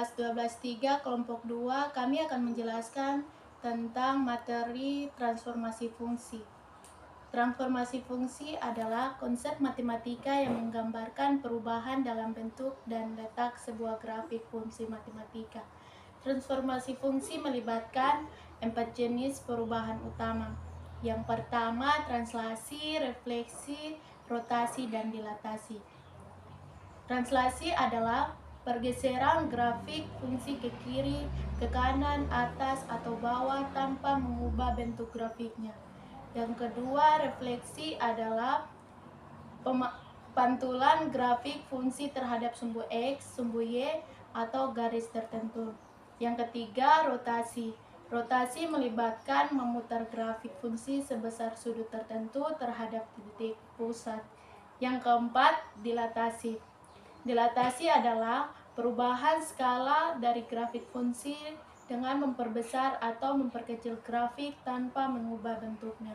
kelas 12-3 kelompok 2 kami akan menjelaskan tentang materi transformasi fungsi. Transformasi fungsi adalah konsep matematika yang menggambarkan perubahan dalam bentuk dan letak sebuah grafik fungsi matematika. Transformasi fungsi melibatkan 4 jenis perubahan utama. Yang pertama, translasi, refleksi, rotasi, dan dilatasi. Translasi adalah pergeseran grafik fungsi ke kiri, ke kanan, atas, atau bawah tanpa mengubah bentuk grafiknya. Yang kedua, refleksi adalah pantulan grafik fungsi terhadap sumbu X, sumbu Y, atau garis tertentu. Yang ketiga, rotasi. Rotasi melibatkan memutar grafik fungsi sebesar sudut tertentu terhadap titik pusat. Yang keempat, dilatasi. Dilatasi adalah perubahan skala dari grafik fungsi dengan memperbesar atau memperkecil grafik tanpa mengubah bentuknya.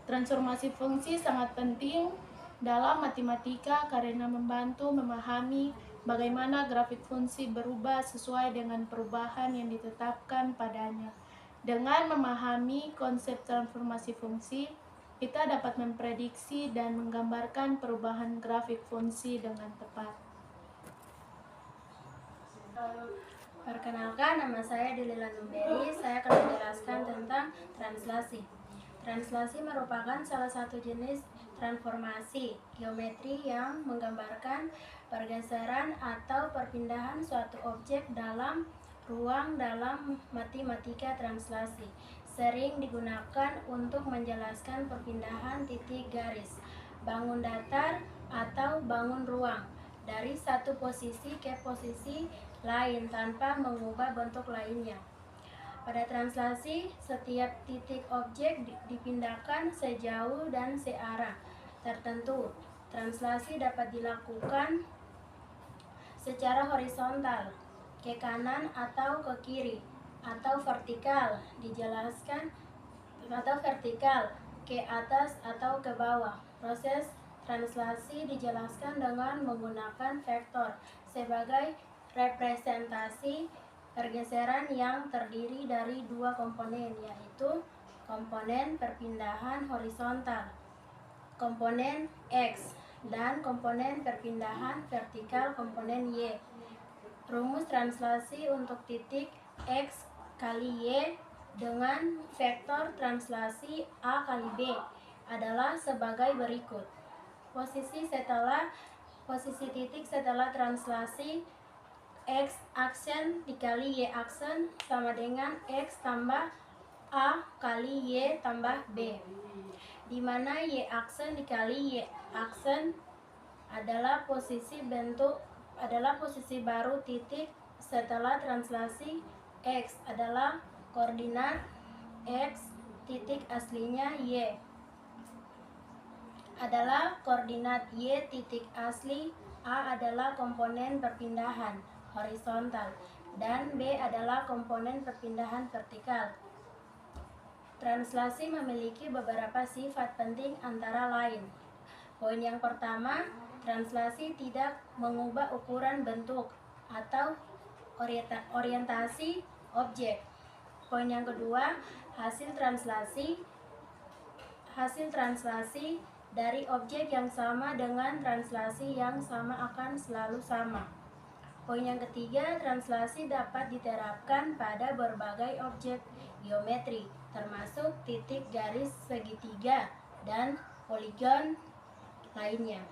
Transformasi fungsi sangat penting dalam matematika karena membantu memahami bagaimana grafik fungsi berubah sesuai dengan perubahan yang ditetapkan padanya. Dengan memahami konsep transformasi fungsi, kita dapat memprediksi dan menggambarkan perubahan grafik fungsi dengan tepat. Perkenalkan, nama saya Delila Numberi. Saya akan menjelaskan tentang translasi. Translasi merupakan salah satu jenis transformasi geometri yang menggambarkan pergeseran atau perpindahan suatu objek dalam ruang dalam matematika translasi. Sering digunakan untuk menjelaskan perpindahan titik garis, bangun datar, atau bangun ruang dari satu posisi ke posisi lain tanpa mengubah bentuk lainnya. Pada translasi, setiap titik objek dipindahkan sejauh dan searah tertentu. Translasi dapat dilakukan secara horizontal, ke kanan atau ke kiri, atau vertikal, ke atas atau ke bawah. Proses translasi dijelaskan dengan menggunakan vektor sebagai representasi pergeseran yang terdiri dari dua komponen, yaitu komponen perpindahan horizontal, komponen X, dan komponen perpindahan vertikal, komponen Y. Rumus translasi untuk titik X kali Y dengan vektor translasi A kali B adalah sebagai berikut. Posisi titik setelah translasi X aksen dikali Y aksen sama dengan X tambah A kali Y tambah B, di mana Y aksen dikali Y aksen adalah posisi baru titik setelah translasi. X adalah koordinat X, titik aslinya Y adalah koordinat Y titik asli, A adalah komponen perpindahan horizontal, dan B adalah komponen perpindahan vertikal. Translasi memiliki beberapa sifat penting antara lain. Poin yang pertama, translasi tidak mengubah ukuran bentuk atau orientasi objek. Poin yang kedua, hasil translasi dari objek yang sama dengan translasi yang sama akan selalu sama. Poin yang ketiga, translasi dapat diterapkan pada berbagai objek geometri, termasuk titik garis segitiga dan poligon lainnya.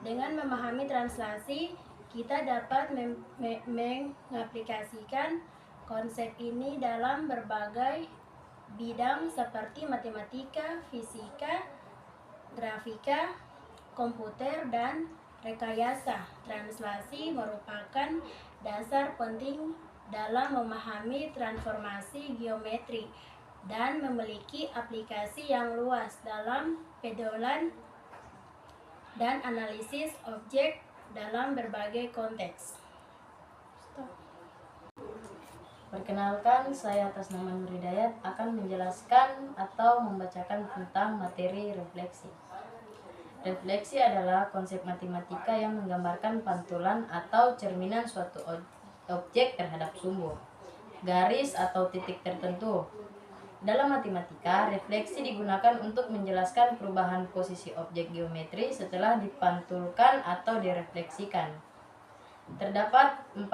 Dengan memahami translasi, kita dapat mengaplikasikan konsep ini dalam berbagai bidang seperti matematika, fisika, grafika, komputer, dan rekayasa. Translasi merupakan dasar penting dalam memahami transformasi geometri dan memiliki aplikasi yang luas dalam pedoman dan analisis objek dalam berbagai konteks. Perkenalkan, saya atas nama Nur Hidayat akan menjelaskan atau membacakan tentang materi refleksi. Refleksi adalah konsep matematika yang menggambarkan pantulan atau cerminan suatu objek terhadap sumbu. Garis atau titik tertentu. Dalam matematika, refleksi digunakan untuk menjelaskan perubahan posisi objek geometri setelah dipantulkan atau direfleksikan. Terdapat 4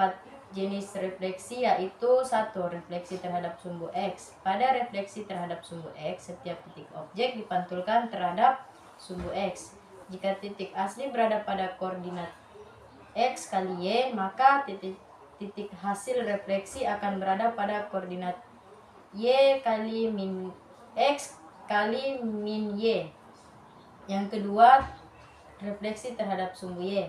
jenis refleksi, yaitu 1. Refleksi terhadap sumbu X. Pada refleksi terhadap sumbu X, setiap titik objek dipantulkan terhadap sumbu X. Jika titik asli berada pada koordinat X kali Y, maka titik hasil refleksi akan berada pada koordinat Y kali min X kali min Y. Yang kedua, refleksi terhadap sumbu Y.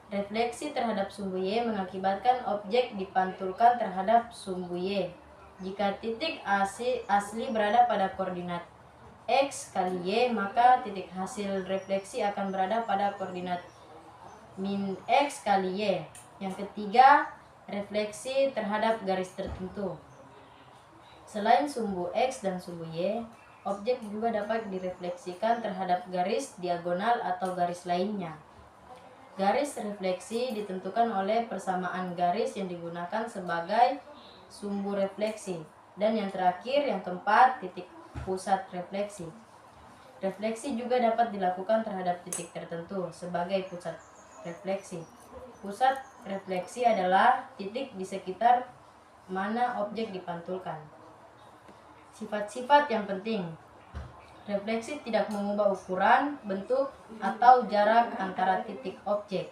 Refleksi terhadap sumbu Y mengakibatkan objek dipantulkan terhadap sumbu Y. Jika titik asli berada pada koordinat X kali Y, maka titik hasil refleksi akan berada pada koordinat min X kali Y. Yang ketiga, refleksi terhadap garis tertentu. Selain sumbu X dan sumbu Y, objek juga dapat direfleksikan terhadap garis diagonal atau garis lainnya. Garis refleksi ditentukan oleh persamaan garis yang digunakan sebagai sumbu refleksi. Dan yang terakhir, yang keempat, titik pusat refleksi. Refleksi juga dapat dilakukan terhadap titik tertentu sebagai pusat refleksi. Pusat refleksi adalah titik di sekitar mana objek dipantulkan. Sifat-sifat yang penting. Refleksi tidak mengubah ukuran, bentuk, atau jarak antara titik objek.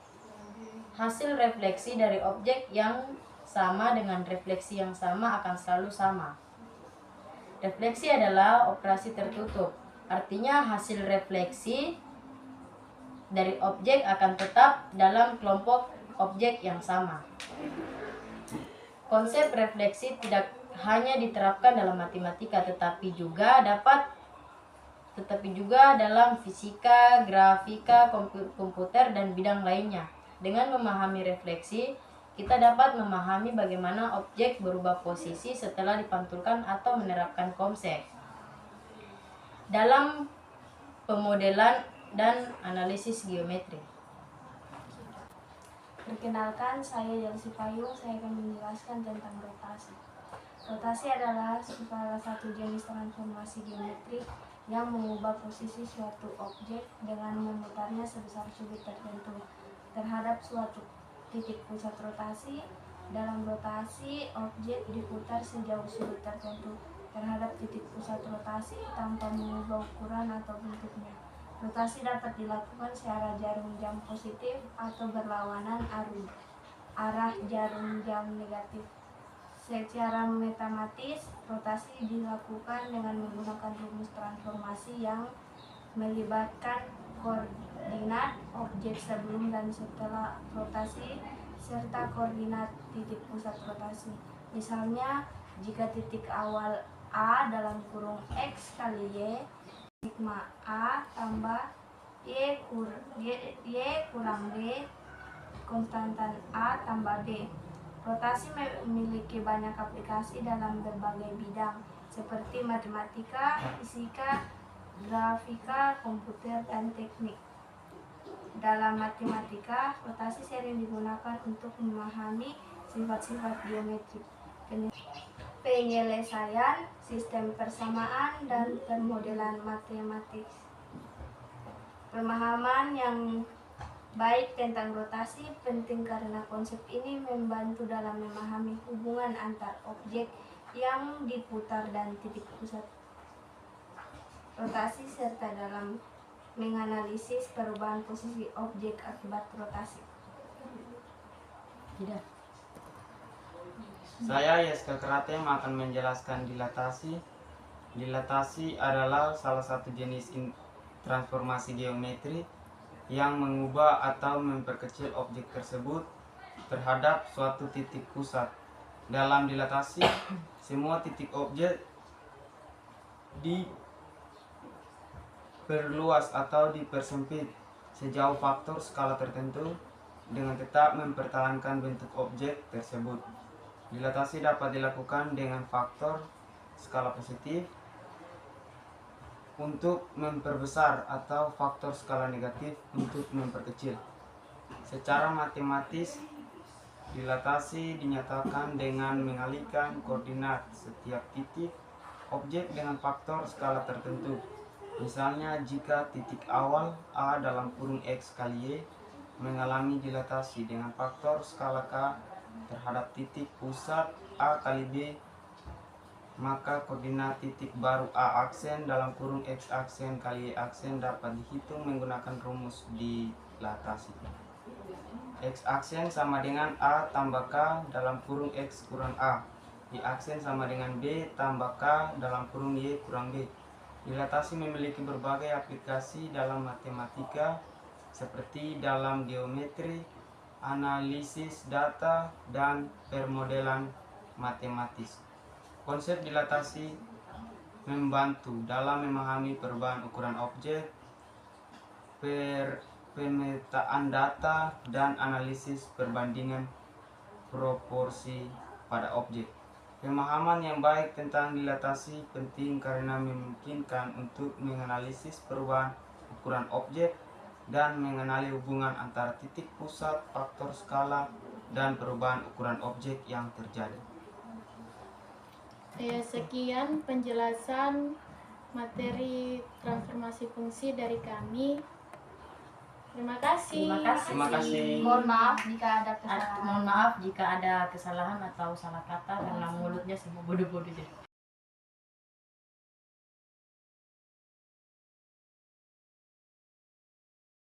Hasil refleksi dari objek yang sama dengan refleksi yang sama akan selalu sama. Refleksi adalah operasi tertutup. Artinya hasil refleksi dari objek akan tetap dalam kelompok objek yang sama. Konsep refleksi tidak hanya diterapkan dalam matematika, tetapi juga dalam fisika, grafika, komputer, dan bidang lainnya. Dengan memahami refleksi, kita dapat memahami bagaimana objek berubah posisi setelah dipantulkan atau menerapkan konsep dalam pemodelan dan analisis geometri. Perkenalkan, saya Delsi Payung. Saya akan menjelaskan tentang rotasi. Rotasi adalah salah satu jenis transformasi geometri yang mengubah posisi suatu objek dengan memutarnya sebesar sudut tertentu terhadap suatu titik pusat rotasi. Dalam rotasi, objek diputar sejauh sudut tertentu terhadap titik pusat rotasi tanpa mengubah ukuran atau bentuknya. Rotasi dapat dilakukan secara jarum jam positif atau berlawanan arah jarum jam negatif. Secara matematis, rotasi dilakukan dengan menggunakan rumus transformasi yang melibatkan koordinat objek sebelum dan setelah rotasi serta koordinat titik pusat rotasi. Misalnya, jika titik awal A dalam kurung X kali Y, sigma A tambah Y kurang B, konstantan A tambah B. Rotasi memiliki banyak aplikasi dalam berbagai bidang, seperti matematika, fisika, grafika, komputer, dan teknik. Dalam matematika, rotasi sering digunakan untuk memahami sifat-sifat geometri, penyelesaian sistem persamaan, dan permodelan matematis. Pemahaman yang baik tentang rotasi penting karena konsep ini membantu dalam memahami hubungan antar objek yang diputar dan titik pusat rotasi serta dalam menganalisis perubahan posisi objek akibat rotasi. Tidak. Saya Yeska Kratem akan menjelaskan dilatasi. Dilatasi adalah salah satu jenis transformasi geometri yang mengubah atau memperkecil objek tersebut terhadap suatu titik pusat. Dalam dilatasi, semua titik objek diperluas atau dipersempit sejauh faktor skala tertentu dengan tetap mempertahankan bentuk objek tersebut. Dilatasi dapat dilakukan dengan faktor skala positif untuk memperbesar atau faktor skala negatif untuk memperkecil. Secara matematis, Dilatasi dinyatakan dengan mengalihkan koordinat setiap titik objek dengan faktor skala tertentu. Misalnya jika titik awal A dalam kurung X kali Y mengalami dilatasi dengan faktor skala K terhadap titik pusat A kali B, maka koordinat titik baru A aksen dalam kurung X aksen kali Y aksen dapat dihitung menggunakan rumus dilatasi. X aksen sama dengan A tambah K dalam kurung X kurang A. Y aksen sama dengan B tambah K dalam kurung Y kurang B. Dilatasi memiliki berbagai aplikasi dalam matematika seperti dalam geometri, analisis data, dan permodelan matematis. Konsep dilatasi membantu dalam memahami perubahan ukuran objek, pemetaan data, dan analisis perbandingan proporsi pada objek. Pemahaman yang baik tentang dilatasi penting karena memungkinkan untuk menganalisis perubahan ukuran objek dan mengenali hubungan antara titik pusat, faktor skala, dan perubahan ukuran objek yang terjadi. Sekian penjelasan materi transformasi fungsi dari kami. Terima kasih. Terima kasih. Mohon maaf jika ada kesalahan. Mohon maaf jika ada kesalahan atau salah kata karena mulutnya semua bodoh-bodoh jadi.